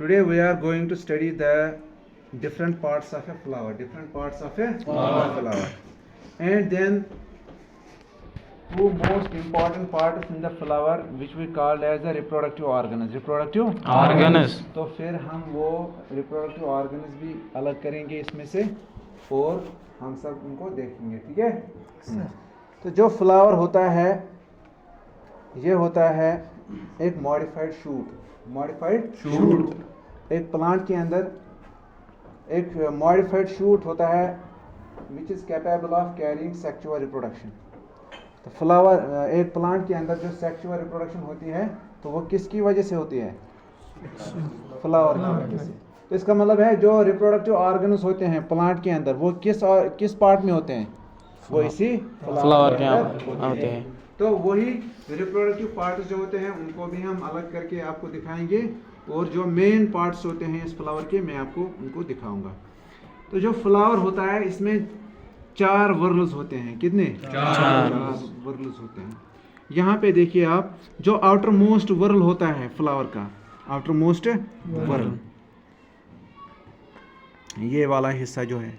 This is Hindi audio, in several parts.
Today we are going to study the different parts of a flower, flower. And then two most important parts in the flower which we call as the reproductive organs. तो फिर हम वो reproductive organs भी अलग करेंगे इसमें से और हम सब उनको देखेंगे, ठीक है। तो जो फ्लावर होता है ये होता है एक मॉडिफाइड शूट। एक प्लांट के अंदर एक मॉडिफाइड शूट होता है which is capable of carrying sexual reproduction. तो फ्लावर एक प्लांट के अंदर जो सेक्सुअल रिप्रोडक्शन होती है तो वो किसकी वजह से होती है? फ्लावर की वजह से। तो इसका मतलब है जो रिप्रोडक्टिव ऑर्गन्स होते हैं प्लांट के अंदर वो किस पार्ट में होते हैं? वो इसी फ्लावर के अंदर होते हैं। तो वही रिप्रोडक्टिव पार्ट्स जो होते हैं उनको भी हम अलग करके आपको दिखाएंगे और जो मेन पार्ट्स होते हैं इस फ्लावर के मैं आपको उनको दिखाऊंगा। तो जो फ्लावर होता है इसमें 4 वर्ल्स होते हैं। कितने? 4 वर्ल्स होते हैं। यहाँ पे देखिए आप, जो आउटर मोस्ट वर्ल होता है फ्लावर का, आउटर मोस्ट वर्ल, ये वाला हिस्सा जो है,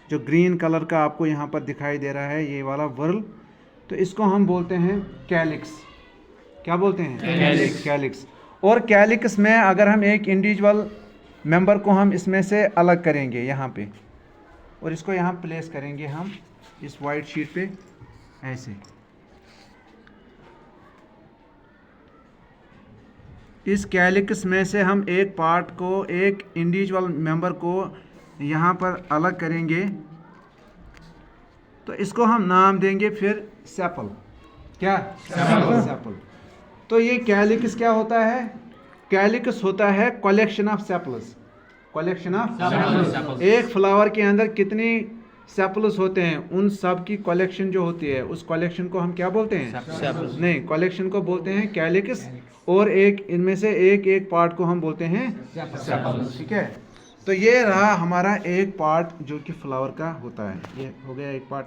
जो ग्रीन कलर का आपको यहाँ पर दिखाई दे रहा है, ये वाला वर्ल, तो इसको हम बोलते हैं कैलिक्स। क्या बोलते हैं? कैलिक्स। और कैलिक्स में अगर हम एक इंडिविजुअल मेंबर को हम इसमें से अलग करेंगे यहाँ पे और इसको यहाँ प्लेस करेंगे हम इस वाइट शीट पे ऐसे, इस कैलिक्स में से हम एक पार्ट को, एक इंडिविजुअल मेंबर को यहाँ पर अलग करेंगे तो इसको हम नाम देंगे फिर सेपल। क्या? सेपल। तो ये कैलिक्स क्या होता है? कैलिक्स होता है कलेक्शन ऑफ सेपल्स। एक फ्लावर के अंदर कितनी सेपल्स होते हैं उन सब की कलेक्शन जो होती है उस कलेक्शन को हम क्या बोलते हैं? नहीं, कलेक्शन को बोलते हैं कैलिक्स और एक इनमें से एक पार्ट को हम बोलते हैं सेपल्स, ठीक है। तो ये रहा हमारा एक पार्ट जो कि फ्लावर का होता है, ये हो गया एक पार्ट।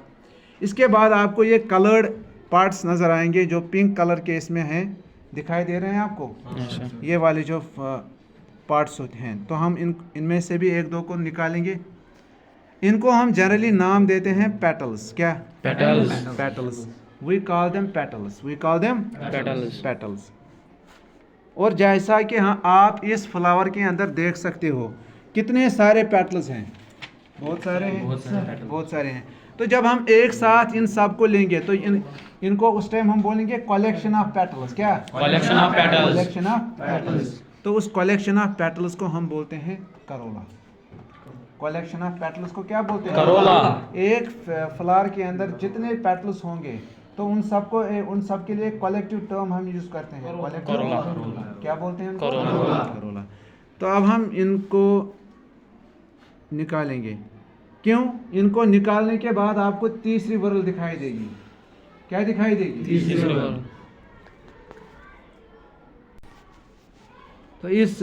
इसके बाद आपको ये कलर्ड पार्ट्स नज़र आएंगे जो पिंक कलर के इसमें हैं, दिखाई दे रहे हैं आपको? ये वाले जो पार्ट्स होते हैं, तो हम इनमें से भी एक दो को निकालेंगे। इनको हम जनरली नाम देते हैं पेटल्स। क्या? Petals. We call them petals. और जैसा कि हाँ आप इस फ्लावर के अंदर देख सकते हो कितने सारे पेटल्स हैं? बहुत सारे हैं। तो जब हम एक साथ इन सब को लेंगे तो इनको उस टाइम हम बोलेंगे कलेक्शन ऑफ पेटल्स। क्या? Collection of petals. तो उस कलेक्शन ऑफ पेटल्स को हम बोलते हैं करोला। कलेक्शन ऑफ पेटल्स को क्या बोलते हैं? करोला। एक फ्लावर के अंदर जितने पेटल्स होंगे तो उन सब के लिए कलेक्टिव टर्म हम यूज करते हैं, करोला। क्या बोलते हैं? करोला। तो अब हम इनको निकालेंगे। क्यों? इनको निकालने के बाद आपको तीसरी वर्ल दिखाई देगी। क्या दिखाई देगी? तीसरी वर्ल। तो इस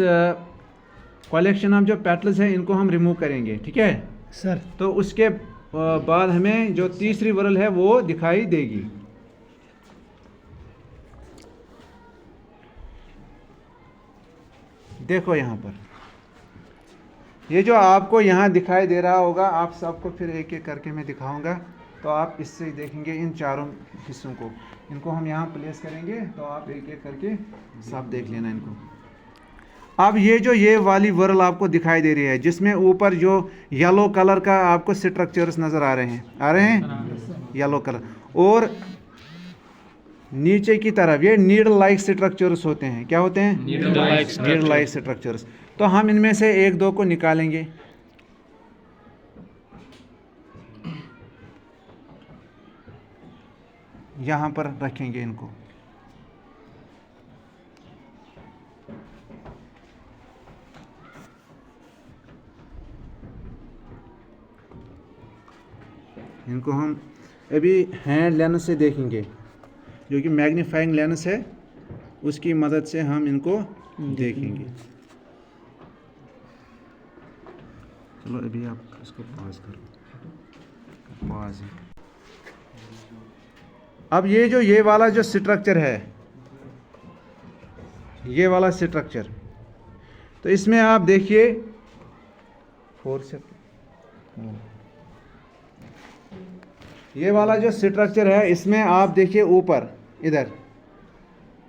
कलेक्शन ऑफ जो पेटल्स हैं इनको हम रिमूव करेंगे, ठीक है सर। तो उसके बाद हमें जो तीसरी वर्ल है वो दिखाई देगी। देखो यहाँ पर ये जो आपको यहाँ दिखाई दे रहा होगा, आप सबको फिर एक एक करके मैं दिखाऊंगा तो आप इससे देखेंगे इन चारों हिस्सों को। इनको हम यहाँ प्लेस करेंगे तो आप एक एक करके सब देख लेना इनको। अब ये वाली वर्ल आपको दिखाई दे रही है जिसमें ऊपर जो येलो कलर का आपको स्ट्रक्चर्स नज़र आ रहे हैं येलो कलर, और नीचे की तरफ ये नीडल लाइक स्ट्रक्चर्स होते हैं। क्या होते हैं? Needle like structures. तो हम इनमें से एक दो को निकालेंगे। यहाँ पर रखेंगे इनको। इनको हम अभी हैंड लेंस से देखेंगे, जो कि मैग्नीफाइंग लेंस है, उसकी मदद से हम इनको देखेंगे। चलो अभी आप इसको पॉज करो, पॉज। अब ये वाला जो स्ट्रक्चर है, ये वाला स्ट्रक्चर, तो इसमें आप देखिए 4 से ये वाला जो स्ट्रक्चर है, इसमें आप देखिए ऊपर इधर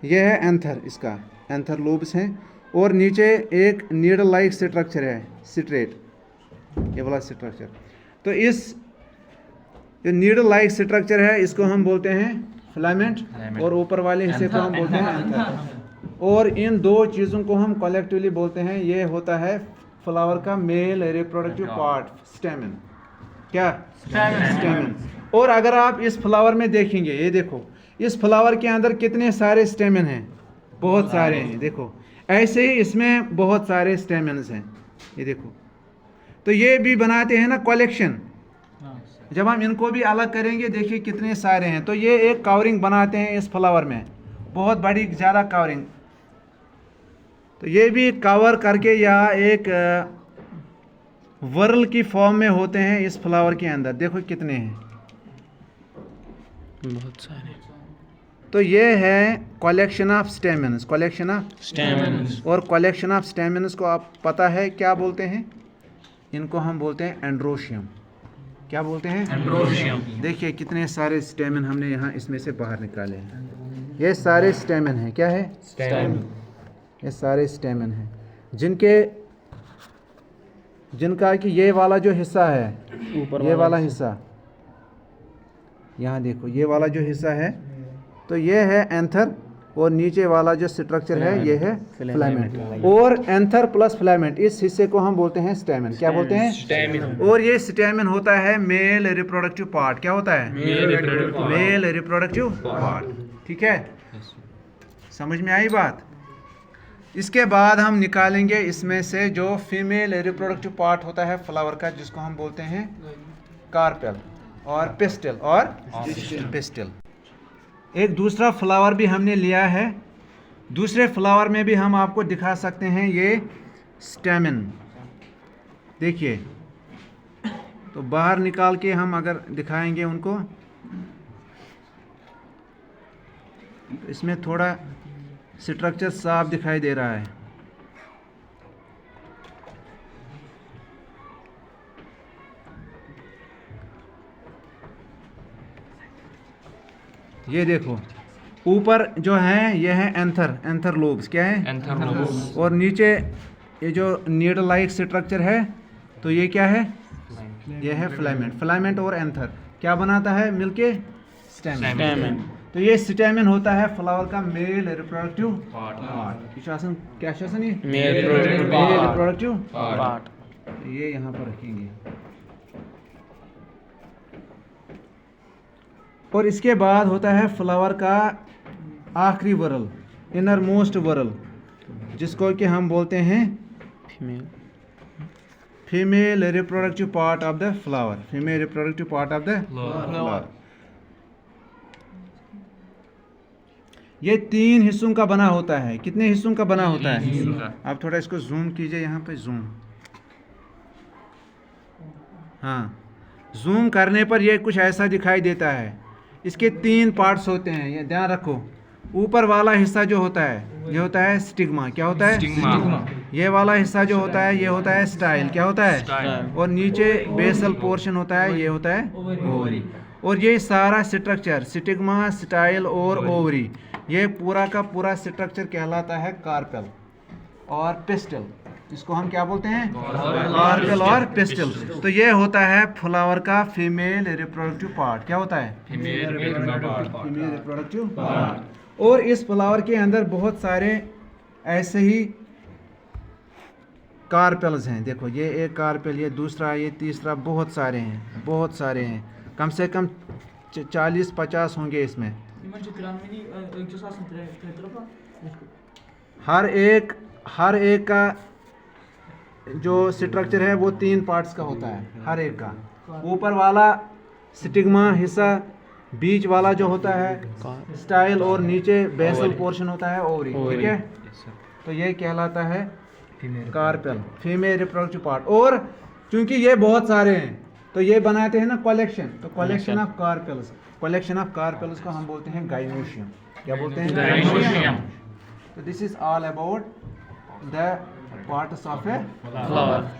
ये है एंथर, इसका एंथर लोब्स हैं, और नीचे एक नीडल लाइक स्ट्रक्चर है स्ट्रेट, ये वाला स्ट्रक्चर। तो इस जो नीडल लाइक स्ट्रक्चर है इसको हम बोलते हैं फिलामेंट, और ऊपर वाले हिस्से को हम बोलते हैं एंथर। और इन दो चीज़ों को हम कलेक्टिवली बोलते हैं, ये होता है फ्लावर का मेल रिप्रोडक्टिव पार्ट, स्टेमन। क्या? स्टेमन। और अगर आप इस फ्लावर में देखेंगे, ये देखो इस फ्लावर के अंदर कितने सारे स्टेमन हैं, बहुत सारे हैं। देखो ऐसे ही इसमें बहुत सारे स्टेमन्स हैं, ये देखो। तो ये भी बनाते हैं ना कलेक्शन, जब हम इनको भी अलग करेंगे देखिए कितने सारे हैं। तो ये एक कवरिंग बनाते हैं इस फ्लावर में, बहुत बड़ी ज़्यादा कवरिंग। तो ये भी कवर करके या एक वर्ल की फॉर्म में होते हैं इस फ्लावर के अंदर। देखो कितने हैं, बहुत सारे। तो ये है collection of stamens, collection of stamens. और कलेक्शन ऑफ स्टेमन्स को आप पता है क्या बोलते हैं? इनको हम बोलते हैं एंड्रोशियम। क्या बोलते हैं? एंड्रोशियम। देखिए कितने सारे स्टेमन हमने यहाँ इसमें से बाहर निकाले हैं। ये सारे स्टेमन हैं, क्या है? स्टेमन। ये सारे स्टेमन हैं जिनका कि ये वाला जो हिस्सा है, ऊपर ये वाला हिस्सा, यहाँ देखो ये वाला जो हिस्सा है, तो ये है एंथर, और नीचे वाला जो स्ट्रक्चर है ये है फिलामेंट। और एंथर प्लस फिलामेंट, इस हिस्से को हम बोलते हैं स्टेमन। क्या बोलते हैं? स्टेमन। और ये स्टेमन होता है मेल रिप्रोडक्टिव पार्ट। क्या होता है? Male reproductive part. ठीक है, समझ में आई बात? इसके बाद हम निकालेंगे इसमें से जो फीमेल रिप्रोडक्टिव पार्ट होता है फ्लावर का, जिसको हम बोलते हैं कार्पेल और पिस्टल और पिस्टल। एक दूसरा फ्लावर भी हमने लिया है, दूसरे फ्लावर में भी हम आपको दिखा सकते हैं ये स्टेमन। देखिए, तो बाहर निकाल के हम अगर दिखाएंगे उनको, तो इसमें थोड़ा स्ट्रक्चर साफ दिखाई दे रहा है। ये देखो ऊपर जो है ये है एंथर लोब्स। क्या है? Anther lobes. और नीचे ये जो नीडल लाइक स्ट्रक्चर है, तो ये क्या है? ये है फिलामेंट। फिलामेंट और एंथर क्या बनाता है मिलके? स्टेमन। तो ये स्टेमन होता है फ्लावर का मेल रिप्रोडक्टिव पार्ट। क्या शासन? ये मेल रिप्रोडक्टिव पार्ट। ये यहाँ पर रखेंगे। और इसके बाद होता है फ्लावर का आखिरी वरल, इनर मोस्ट वरल, जिसको कि हम बोलते हैं female reproductive part of the flower. Female reproductive part of the flower. ये 3 हिस्सों का बना होता है। कितने हिस्सों का बना होता है? आप थोड़ा इसको जूम कीजिए, यहाँ पे जूम। हाँ, जूम करने पर ये कुछ ऐसा दिखाई देता है। इसके 3 पार्ट्स होते हैं, ये ध्यान रखो। ऊपर वाला हिस्सा जो होता है ये होता है स्टिग्मा। क्या होता है? स्टिग्मा। ये वाला हिस्सा जो होता है ये होता है स्टाइल। क्या होता है? स्टाइल। और नीचे बेसल पोर्शन होता है, ये होता है ओवरी। और ये सारा स्ट्रक्चर स्टिग्मा, स्टाइल और ओवरी, ये पूरा का पूरा स्ट्रक्चर कहलाता है कार्पेल और पिस्टल। इसको हम क्या बोलते हैं? कार्पेल और पिस्टल। तो ये होता है फ्लावर का फीमेल रिप्रोडक्टिव पार्ट। क्या होता है? Female reproductive part. और इस फ्लावर के अंदर बहुत सारे ऐसे ही कार्पेल्स हैं। देखो ये एक कार्पेल, ये दूसरा, ये तीसरा, बहुत सारे हैं, बहुत सारे हैं। कम से कम 40-50 होंगे इसमें। हर एक का जो स्ट्रक्चर है वो 3 पार्ट्स का होता है, हर एक का। ऊपर वाला स्टिग्मा हिस्सा, बीच वाला जो होता है स्टाइल, और नीचे बेसल पोर्शन होता है ओवरी। ठीक है, तो ये कहलाता है कार्पेल, फीमेल रिप्रोडक्टिव पार्ट। और चूंकि ये बहुत सारे हैं तो ये बनाते हैं ना कलेक्शन, तो collection of carpels, collection of carpels को हम बोलते हैं गाइनोशियम। क्या बोलते हैं? गाइनोशियम। तो this is all about the parts of a Flower.